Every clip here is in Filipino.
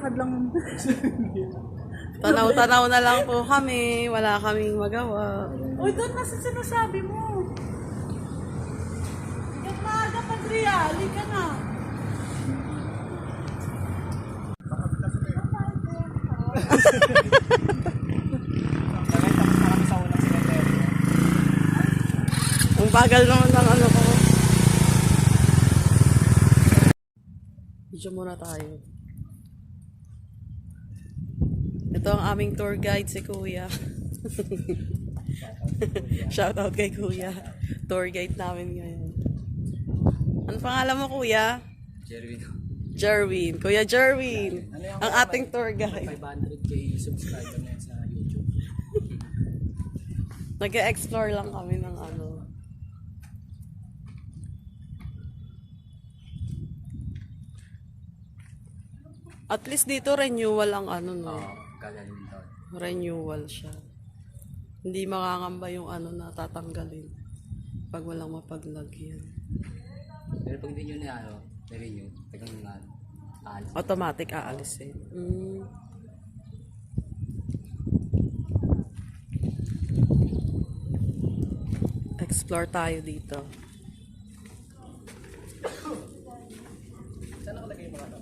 lakad lang. Tanaw-tanaw na lang po kami. Wala kaming magawa. Uy, doon na sa sinasabi mo. Yung maaga pa, Dria. Halika na. Ang bagal naman ng ano ko. Video muna tayo. Ito ang aming tour guide, si Kuya. Shout out kay Kuya. Tour guide namin ngayon. Ano pangalan mo, Kuya? Jerwin. Jerwin. Kuya Jerwin. Ang ating tour guide. 500k subscriber na sa YouTube. Nag-explore lang kami ng ano. At least dito renewal ang ano no. Gagaling taon. Renewal siya. Hindi makakamba yung ano na tatanggalin pag walang mapaglagyan. Pero pag hindi nyo na ano, na-renew, tagang nga, aalis. Automatic aalisin. Explore tayo dito. Saan nakalagay yung mga ito?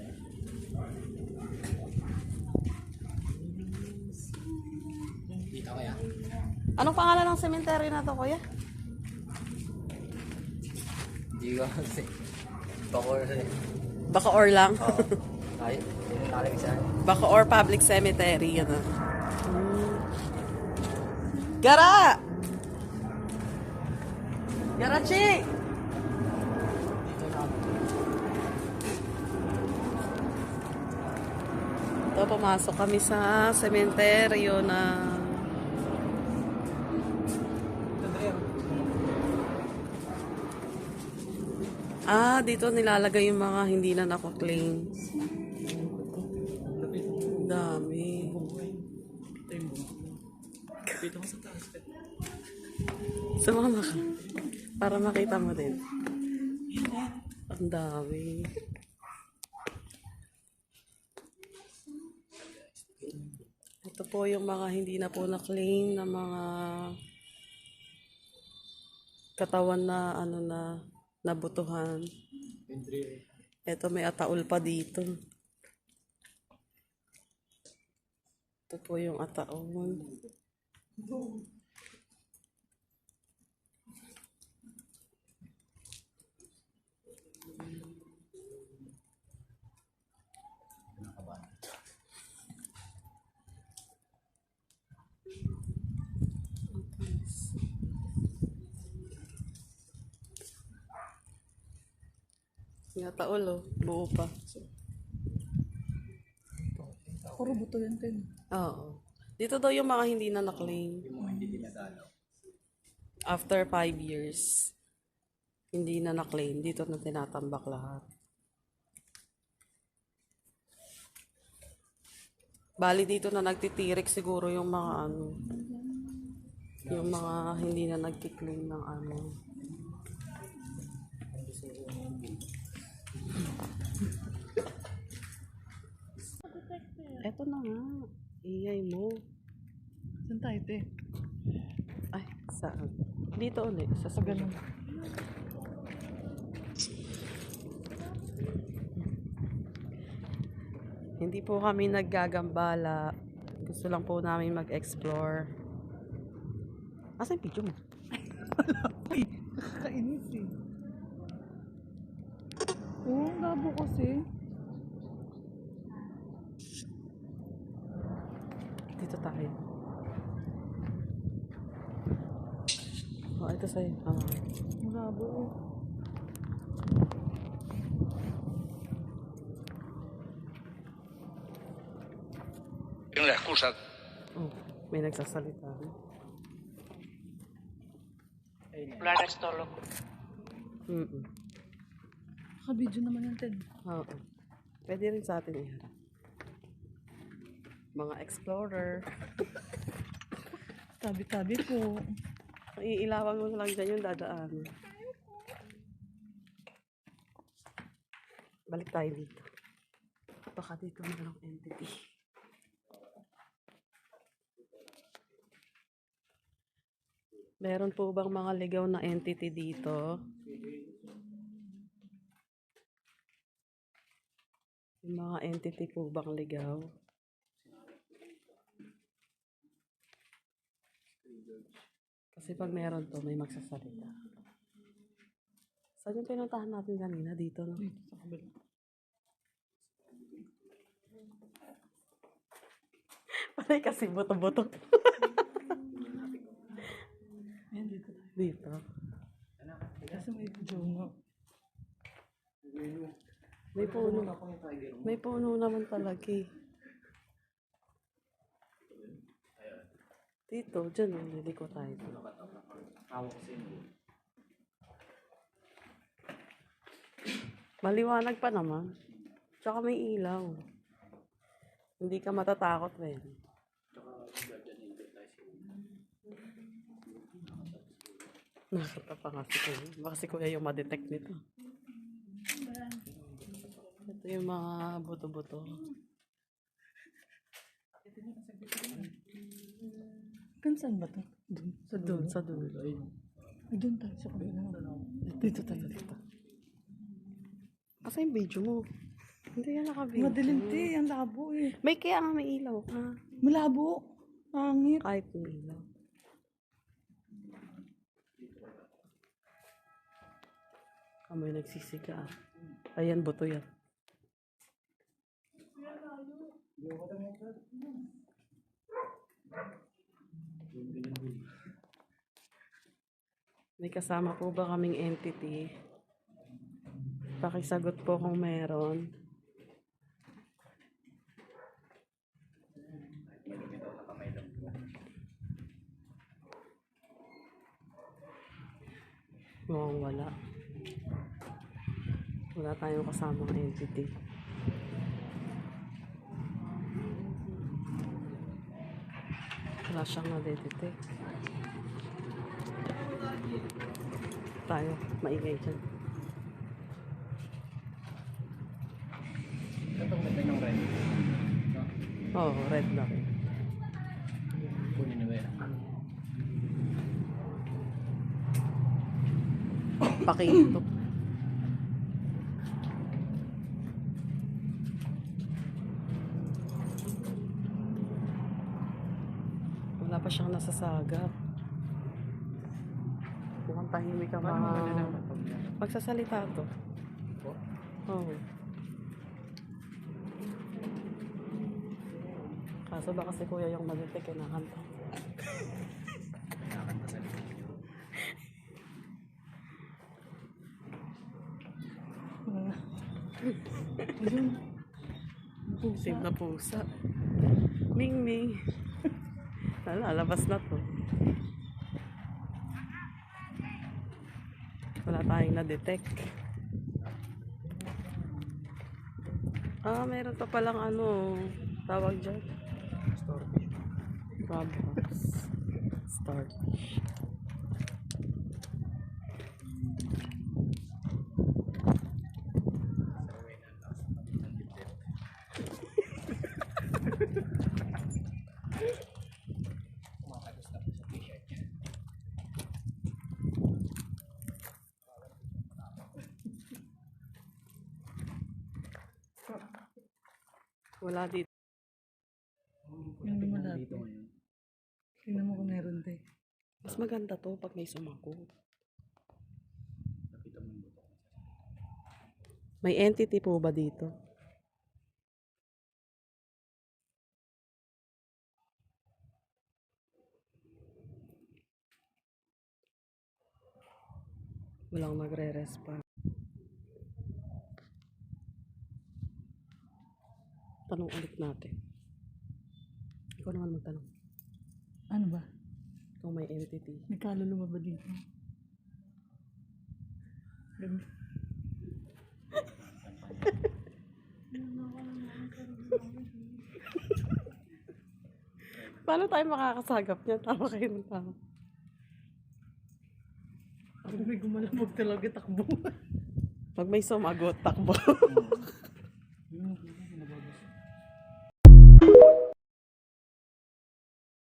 Dito kaya? Anong pangalan ng cemetery na to, Kuya? Hindi ko kasi. Bakor rin. Bacoor lang. Oo. Ay, yun yung nakalagay sa akin. Bacoor Public Cemetery, yun ah. Gara! Garachi! Dito na. Ito, pumasok kami sa sementeryo na dito nilalagay yung mga hindi na nako-claim. Dami. Sumama ka. Para makita mo din. Ang dami. Ito po yung mga hindi na po na-claim na mga katawan na ano na nabutuhan. Ito may ataol pa dito. Ito po yung ataol. Yung ataol oh, buo pa. Puro buto yan, Ten. Oo. Dito daw yung mga hindi na na-claim. Yung mga hindi dinadalaw. After 5 years, hindi na na-claim. Dito na tinatambak lahat. Bali dito na nagtitirik siguro yung mga ano. Yung mga hindi na nagki-claim ng ano. Eto na nga. Iyay mo. Saan tayo, Te? Ay, saan? Dito ulit. Sa Ganun. Hindi po kami naggagambala. Gusto lang po namin mag-explore. Asa yung video mo? Ay, kakainis eh. Oo, ang labo kasi. Dito tayo. Oh, ito sa'yo. Ang labo eh. Tiene la excusa. Oh, may nagsasalita. Hablar esto, loco. Naka-video naman yan, Ten. Oo. Pwede rin sa atin iharap. Mga explorer. Tabi-tabi po. Iilawan mo lang dyan yung dadaan. Balik tayo dito. Baka dito merong entity. Meron po bang mga ligaw na entity dito? Yung mga entity po bang ligaw? Kasi pag meron to, may magsasalita. Saan yung pinuntahan natin kanina? Dito, no? Dito sa kabila. Panay kasi buto-buto. Ayan, dito. Dito. Kasi may Jono. May puno. May puno naman talaga eh. Dito, dyan. Hindi ko tayo. Maliwanag pa naman. Tsaka may ilaw. Hindi ka matatakot, Ben. Nakita pa nga si Kuya. Baka si Kuya yung ma-detect nito. Ito yung mga buto-buto. Kan saan ba to? Doon. Sa Doon, dulo. sa dulo. Ay, doon tayo sa kabila. Dito tayo, dito. Asa yung video mo? Hindi yan nakabidyo. Madilim te, ang labo eh. May kaya nga may ilaw ka. Malabo. Pangit. Kahit may ilaw. Amoy nagsisika. Ayan, buto yan. May kasama po ba kaming entity? Pakisagot po kung meron. Mukhang wala. Wala tayong kasamang entity. Wala siyang nadedetect. Tayo, maingay dyan. Itong ganda ng red. Oo, red na rin. Kunin na ba yan? Pakito. Wala pa siyang nasasagap. Mukhang tahimik ka magsasalita to. Oo. Kaso ba kasi kuya yung mag-detect kinakanta. Save na pusa. Ming Ming. Lalabas na to. Wala tayong na-detect. Meron pa palang ano, tawag dyan. Starfish. Crabgrass. Starfish. Wala dito. Yung malabo. Dito ngayon. Tingnan mo kung meron te. Mas maganda to pag may sumagot. Nakita mo yung buto. May entity po ba dito? Walang magre-respond. Tanong ulit natin. Ikaw naman magtanong. Ano ba? Kung may entity. May kaluluwa ba dito? Ganda. Paano tayo makakasagap niya? Tama kayo ng tama. Pag may gumalabog talaga takbo. Pag may sumagot, takbo.